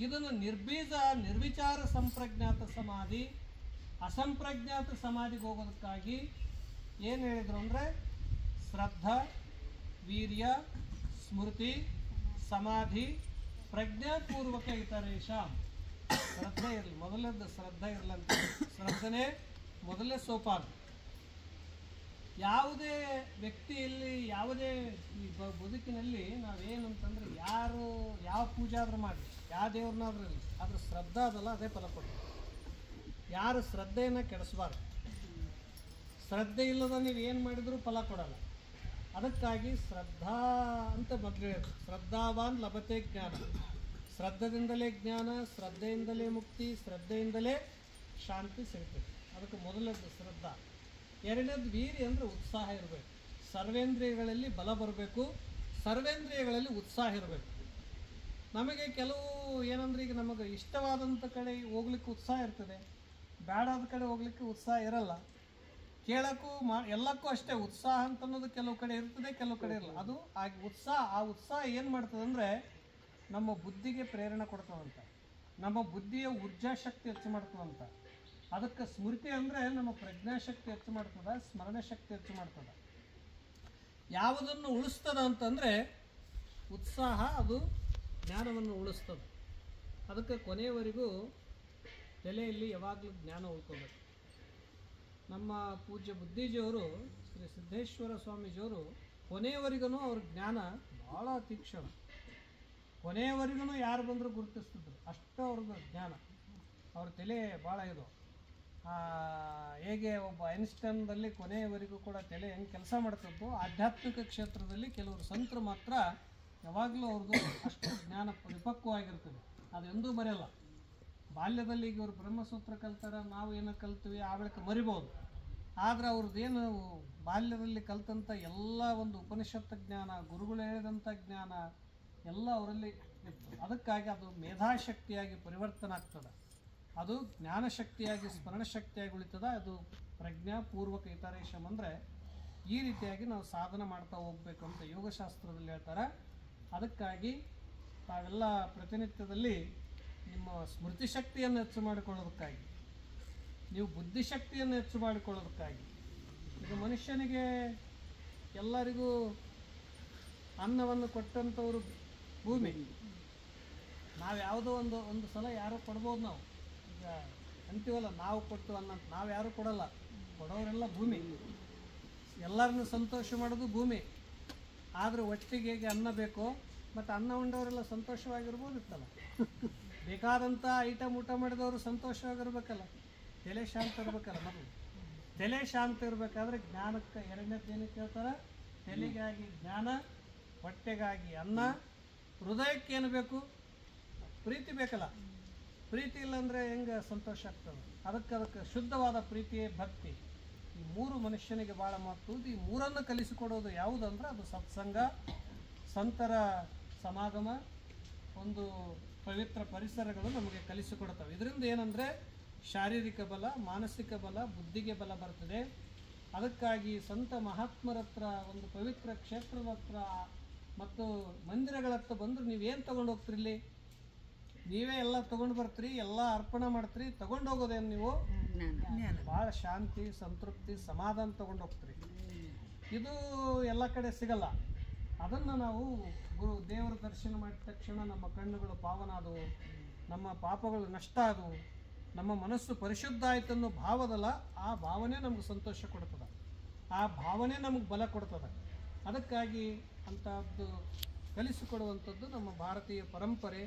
ಇದನ್ನು ನಿರ್ಬೀಜ ನಿರ್ವಿಚಾರ ಸಂಪ್ರಜ್ಞಾತ ಸಮಾಧಿ, ಅಸಂಪ್ರಜ್ಞಾತ ಸಮಾಧಿಗೆ ಹೋಗೋದಕ್ಕಾಗಿ ಏನು ಹೇಳಿದರು ಅಂದರೆ ಶ್ರದ್ಧಾ, ವೀರ್ಯ, ಸ್ಮೃತಿ, ಸಮಾಧಿ, ಪ್ರಜ್ಞಾಪೂರ್ವಕ ಇತರೇಶ. ಶ್ರದ್ಧೆ ಇರಲಿ, ಮೊದಲದ್ದು ಶ್ರದ್ಧೆ ಇರಲಂತ. ಶ್ರದ್ಧೆನೇ ಮೊದಲನೇ ಸೋಪಾನ. ಯಾವುದೇ ವ್ಯಕ್ತಿಯಲ್ಲಿ ಯಾವುದೇ ಈ ಬದುಕಿನಲ್ಲಿ ನಾವೇನಂತಂದ್ರೆ ಯಾವ ಪೂಜೆ ಆದ್ರೂ ಮಾಡಿ, ಯಾವ ದೇವ್ರನ್ನಾದ್ರೂ ಇರಲಿ, ಅದ್ರ ಶ್ರದ್ಧಾ ಅದಲ್ಲ ಅದೇ ಫಲ ಕೊಡ್ತೀವಿ. ಯಾರು ಶ್ರದ್ಧೆಯನ್ನು ಕೆಡಿಸಬಾರ್ದು. ಶ್ರದ್ಧೆ ಇಲ್ಲದ ನೀವು ಏನು ಮಾಡಿದರೂ ಫಲ ಕೊಡಲ್ಲ. ಅದಕ್ಕಾಗಿ ಶ್ರದ್ಧಾ ಅಂತ ಮೊದಲು ಹೇಳಿದ್ರು, ಶ್ರದ್ಧಾವಾನ್ ಲಭತೆ ಜ್ಞಾನ. ಶ್ರದ್ಧೆಯಿಂದಲೇ ಜ್ಞಾನ, ಶ್ರದ್ಧೆಯಿಂದಲೇ ಮುಕ್ತಿ, ಶ್ರದ್ಧೆಯಿಂದಲೇ ಶಾಂತಿ ಸಿಗ್ತದೆ. ಅದಕ್ಕೆ ಮೊದಲದ್ದು ಶ್ರದ್ಧಾ. 2ನೇದು ವೀರ್ಯ ಅಂದರೆ ಉತ್ಸಾಹ ಇರಬೇಕು. ಸರ್ವೇಂದ್ರಿಯಗಳಲ್ಲಿ ಬಲ ಬರಬೇಕು, ಸರ್ವೇಂದ್ರಿಯಗಳಲ್ಲಿ ಉತ್ಸಾಹ ಇರಬೇಕು. ನಮಗೆ ಕೆಲವು ಏನಂದ್ರೆ ಈಗ ನಮಗೆ ಇಷ್ಟವಾದಂಥ ಕಡೆ ಹೋಗ್ಲಿಕ್ಕೆ ಉತ್ಸಾಹ ಇರ್ತದೆ, ಬೇಡಾದ ಕಡೆ ಹೋಗ್ಲಿಕ್ಕೆ ಉತ್ಸಾಹ ಇರಲ್ಲ. ಕೇಳೋಕ್ಕೂ ಎಲ್ಲಕ್ಕೂ ಅಷ್ಟೇ ಉತ್ಸಾಹ ಅಂತ ಅನ್ನೋದು ಕೆಲವು ಕಡೆ ಇರ್ತದೆ, ಕೆಲವು ಕಡೆ ಇರಲ್ಲ. ಅದು ಆ ಉತ್ಸಾಹ ಏನು ಮಾಡ್ತದೆ ಅಂದರೆ ನಮ್ಮ ಬುದ್ಧಿಗೆ ಪ್ರೇರಣೆ ಕೊಡ್ತದಂತ, ನಮ್ಮ ಬುದ್ಧಿಯ ಊರ್ಜಾ ಶಕ್ತಿ ಹೆಚ್ಚು ಮಾಡ್ತದಂತ. ಅದಕ್ಕೆ ಸ್ಮೃತಿ ಅಂದರೆ ನಮ್ಮ ಪ್ರಜ್ಞಾಶಕ್ತಿ ಹೆಚ್ಚು ಮಾಡ್ತದೆ, ಸ್ಮರಣೆ ಶಕ್ತಿ ಹೆಚ್ಚು ಮಾಡ್ತದೆ. ಯಾವುದನ್ನು ಉಳಿಸ್ತದ ಅಂತಂದರೆ ಉತ್ಸಾಹ, ಅದು ಜ್ಞಾನವನ್ನು ಉಳಿಸ್ತದೆ. ಅದಕ್ಕೆ ಕೊನೆಯವರೆಗೂ ತಲೆಯಲ್ಲಿ ಯಾವಾಗಲೂ ಜ್ಞಾನ ಉಳ್ಕೋಬೇಕು. ನಮ್ಮ ಪೂಜ್ಯ ಬುದ್ಧಿಜಿಯವರು, ಶ್ರೀ ಸಿದ್ದೇಶ್ವರ ಸ್ವಾಮೀಜಿಯವರು ಕೊನೆಯವರೆಗೂ ಅವ್ರ ಜ್ಞಾನ ಭಾಳ ತೀಕ್ಷ್ಣ. ಕೊನೆಯವರೆಗೂ ಯಾರು ಬಂದರೂ ಗುರುತಿಸ್ತಿದ್ರು, ಅಷ್ಟು ಅವ್ರದ್ದು ಜ್ಞಾನ. ಅವ್ರ ತಲೆ ಭಾಳ ಇದು. ಹೇಗೆ ಒಬ್ಬ ಐನ್ಸ್ಟೈನ್ದಲ್ಲಿ ಕೊನೆಯವರೆಗೂ ಕೂಡ ತಲೆ ಹೆಂಗೆ ಕೆಲಸ ಮಾಡ್ತಿದ್ದು, ಆಧ್ಯಾತ್ಮಿಕ ಕ್ಷೇತ್ರದಲ್ಲಿ ಕೆಲವರು ಸಂತರು ಮಾತ್ರ ಯಾವಾಗಲೂ ಅವ್ರದ್ದು ಅಷ್ಟು ಜ್ಞಾನ ಪರಿಪಕ್ವವಾಗಿರ್ತದೆ, ಅದೆಂದೂ ಮರೆಯಲ್ಲ. ಬಾಲ್ಯದಲ್ಲಿ ಈಗ ಇವರು ಬ್ರಹ್ಮಸೂತ್ರ ಕಲ್ತಾರೆ, ನಾವು ಏನೋ ಕಲ್ತೀವಿ, ಆ ಬಳಿಕ ಮರಿಬೋದು. ಆದರೆ ಅವ್ರದ್ದೇನು ಬಾಲ್ಯದಲ್ಲಿ ಕಲ್ತಂಥ ಎಲ್ಲ ಒಂದು ಉಪನಿಷತ್ತು ಜ್ಞಾನ, ಗುರುಗಳು ಹೇಳಿದಂಥ ಜ್ಞಾನ ಎಲ್ಲ ಅವರಲ್ಲಿ ಇತ್ತು. ಅದಕ್ಕಾಗಿ ಅದು ಮೇಧಾಶಕ್ತಿಯಾಗಿ ಪರಿವರ್ತನೆ ಆಗ್ತದೆ, ಅದು ಜ್ಞಾನಶಕ್ತಿಯಾಗಿ ಸ್ಮರಣಶಕ್ತಿಯಾಗಿ ಉಳಿತದೆ. ಅದು ಪ್ರಜ್ಞಾಪೂರ್ವಕ ಇತರೇಶಮ್ ಅಂದರೆ ಈ ರೀತಿಯಾಗಿ ನಾವು ಸಾಧನೆ ಮಾಡ್ತಾ ಹೋಗ್ಬೇಕು ಅಂತ ಯೋಗಶಾಸ್ತ್ರದಲ್ಲಿ ಹೇಳ್ತಾರೆ. ಅದಕ್ಕಾಗಿ ತಾವೆಲ್ಲ ಪ್ರತಿನಿತ್ಯದಲ್ಲಿ ನಿಮ್ಮ ಸ್ಮೃತಿ ಶಕ್ತಿಯನ್ನು ಹೆಚ್ಚು ಮಾಡಿಕೊಳ್ಳೋದಕ್ಕಾಗಿ, ನೀವು ಬುದ್ಧಿಶಕ್ತಿಯನ್ನು ಹೆಚ್ಚು ಮಾಡಿಕೊಳ್ಳೋದಕ್ಕಾಗಿ, ಈಗ ಮನುಷ್ಯನಿಗೆ ಎಲ್ಲರಿಗೂ ಅನ್ನವನ್ನು ಕೊಟ್ಟಂಥವ್ರು ಭೂಮಿ. ನಾವು ಯಾವುದೋ ಒಂದು ಸಲ ಯಾರೋ ಕೊಡ್ಬೋದು, ನಾವು ಈಗ ಅಂತೀವಲ್ಲ ನಾವು ಕೊಟ್ಟು ಅನ್ನ, ನಾವು ಯಾರೂ ಕೊಡಲ್ಲ, ಕೊಡೋರೆಲ್ಲ ಭೂಮಿ. ಎಲ್ಲರನ್ನೂ ಸಂತೋಷ ಮಾಡೋದು ಭೂಮಿ. ಆದರೆ ಒಟ್ಟಿಗೆ ಹೇಗೆ ಅನ್ನ ಬೇಕೋ, ಮತ್ತು ಅನ್ನ ಉಂಡವರೆಲ್ಲ ಸಂತೋಷವಾಗಿರ್ಬೋದಿತ್ತಲ್ಲ. ಬೇಕಾದಂಥ ಐಟಮ್ ಊಟ ಮಾಡಿದವರು ಸಂತೋಷವಾಗಿರ್ಬೇಕಲ್ಲ, ತಲೆ ಶಾಂತ ಇರ್ಬೇಕಲ್ಲ. ಮೊದಲು ತಲೆ ಶಾಂತ ಇರಬೇಕಾದ್ರೆ ಜ್ಞಾನಕ್ಕೆ ಎರಡನೇದು ಏನಕ್ಕೆ ಹೇಳ್ತಾರೆ? ತಲೆಗಾಗಿ ಜ್ಞಾನ, ಹೊಟ್ಟೆಗಾಗಿ ಅನ್ನ, ಹೃದಯಕ್ಕೆ ಏನು ಬೇಕು? ಪ್ರೀತಿ ಬೇಕಲ್ಲ. ಪ್ರೀತಿ ಇಲ್ಲಾಂದರೆ ಹೆಂಗೆ ಸಂತೋಷ ಆಗ್ತದೆ? ಅದಕ್ಕೆ ಶುದ್ಧವಾದ ಪ್ರೀತಿಯೇ ಭಕ್ತಿ. ಈ ಮೂರು ಮನುಷ್ಯನಿಗೆ ಭಾಳ ಮಹತ್ವದ್ದು. ಈ ಮೂರನ್ನು ಕಲಿಸಿಕೊಡೋದು ಯಾವುದಂದ್ರೆ ಅದು ಸತ್ಸಂಗ, ಸಂತರ ಸಮಾಗಮ, ಒಂದು ಪವಿತ್ರ ಪರಿಸರಗಳು ನಮಗೆ ಕಲಿಸಿಕೊಡ್ತವೆ. ಇದರಿಂದ ಏನಂದರೆ ಶಾರೀರಿಕ ಬಲ, ಮಾನಸಿಕ ಬಲ, ಬುದ್ಧಿಗೆ ಬಲ ಬರ್ತದೆ. ಅದಕ್ಕಾಗಿ ಸಂತ ಮಹಾತ್ಮರ ಹತ್ರ, ಒಂದು ಪವಿತ್ರ ಕ್ಷೇತ್ರದ ಹತ್ರ ಮತ್ತು ಮಂದಿರಗಳ ಹತ್ರ ಬಂದರೂ ನೀವೇನು ತೊಗೊಂಡು ಹೋಗ್ತೀರಿ? ಇಲ್ಲಿ ನೀವೇ ಎಲ್ಲ ತೊಗೊಂಡು ಬರ್ತೀರಿ, ಎಲ್ಲ ಅರ್ಪಣೆ ಮಾಡ್ತೀರಿ. ತೊಗೊಂಡು ಹೋಗೋದೇನು ನೀವು? ಭಾಳ ಶಾಂತಿ, ಸಂತೃಪ್ತಿ, ಸಮಾಧಾನ ತೊಗೊಂಡು ಹೋಗ್ತೀರಿ. ಇದು ಎಲ್ಲ ಕಡೆ ಸಿಗಲ್ಲ. ಅದನ್ನು ನಾವು ದೇವರ ದರ್ಶನ ಮಾಡಿದ ತಕ್ಷಣ ನಮ್ಮ ಕಣ್ಣುಗಳು ಪಾವನ ಆದವು, ನಮ್ಮ ಪಾಪಗಳು ನಷ್ಟ ಆದವು, ನಮ್ಮ ಮನಸ್ಸು ಪರಿಶುದ್ಧ ಆಯ್ತು ಅನ್ನೋ ಭಾವದಲ್ಲ, ಆ ಭಾವನೆ ನಮ್ಗೆ ಸಂತೋಷ ಕೊಡ್ತದೆ, ಆ ಭಾವನೆ ನಮಗೆ ಬಲ ಕೊಡ್ತದೆ. ಅದಕ್ಕಾಗಿ ಅಂಥದ್ದು ಕಲಿಸಿಕೊಡುವಂಥದ್ದು ನಮ್ಮ ಭಾರತೀಯ ಪರಂಪರೆ.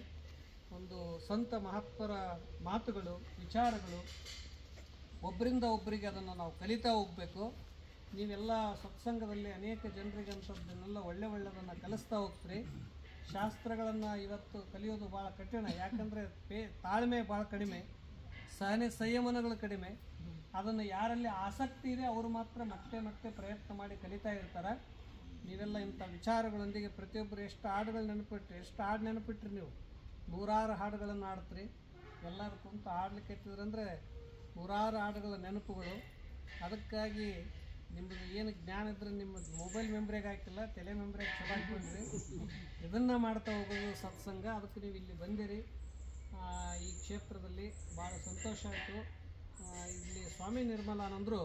ಒಂದು ಸಂತ ಮಹಾತ್ಮರ ಮಾತುಗಳು, ವಿಚಾರಗಳು, ಒಬ್ಬರಿಂದ ಒಬ್ಬರಿಗೆ ಅದನ್ನು ನಾವು ಕಲಿತಾ ಹೋಗಬೇಕು. ನೀವೆಲ್ಲ ಸತ್ಸಂಗದಲ್ಲಿ ಅನೇಕ ಜನರಿಗೆ ಅಂಥದ್ದನ್ನೆಲ್ಲ ಒಳ್ಳೆಯದನ್ನು ಕಲಿಸ್ತಾ ಹೋಗ್ತೀರಿ. ಶಾಸ್ತ್ರಗಳನ್ನು ಇವತ್ತು ಕಲಿಯೋದು ಭಾಳ ಕಠಿಣ. ಯಾಕಂದರೆ ತಾಳ್ಮೆ ಭಾಳ ಕಡಿಮೆ, ಸಂಯಮನಗಳು ಕಡಿಮೆ. ಅದನ್ನು ಯಾರಲ್ಲಿ ಆಸಕ್ತಿ ಇದೆ ಅವರು ಮಾತ್ರ ಮತ್ತೆ ಮತ್ತೆ ಪ್ರಯತ್ನ ಮಾಡಿ ಕಲಿತಾ ಇರ್ತಾರೆ. ನೀವೆಲ್ಲ ಇಂಥ ವಿಚಾರಗಳೊಂದಿಗೆ ಪ್ರತಿಯೊಬ್ಬರು ಎಷ್ಟು ಹಾಡುಗಳು ನೆನಪಿಟ್ರಿ, ಎಷ್ಟು ಹಾಡು ನೆನಪಿಟ್ರಿ ನೀವು? ನೂರಾರು ಹಾಡುಗಳನ್ನು ಹಾಡ್ತೀರಿ. ಎಲ್ಲರೂ ಕುಂತು ಹಾಡ್ಲಿಕ್ಕೆ ಎತ್ತಿದ್ರಂದರೆ ನೂರಾರು ಹಾಡುಗಳ ನೆನಪುಗಳು. ಅದಕ್ಕಾಗಿ ನಿಮ್ಮದು ಏನು ಜ್ಞಾನ ಇದ್ರೆ ನಿಮ್ಮ ಮೊಬೈಲ್ ಮೆಮ್ರಿಗೆ ಹಾಕಿಲ್ಲ, ತಲೆ ಮೆಮ್ರಿಗೆ ಚೆನ್ನಾಗಿಕೊಂಡ್ರಿ. ಇದನ್ನು ಮಾಡ್ತಾ ಹೋಗೋದು ಸತ್ಸಂಗ. ಅದಕ್ಕೆ ನೀವು ಇಲ್ಲಿ ಬಂದಿರಿ. ಈ ಕ್ಷೇತ್ರದಲ್ಲಿ ಭಾಳ ಸಂತೋಷ ಆಯಿತು. ಇಲ್ಲಿ ಸ್ವಾಮಿ ನಿರ್ಮಲಾನಂದರು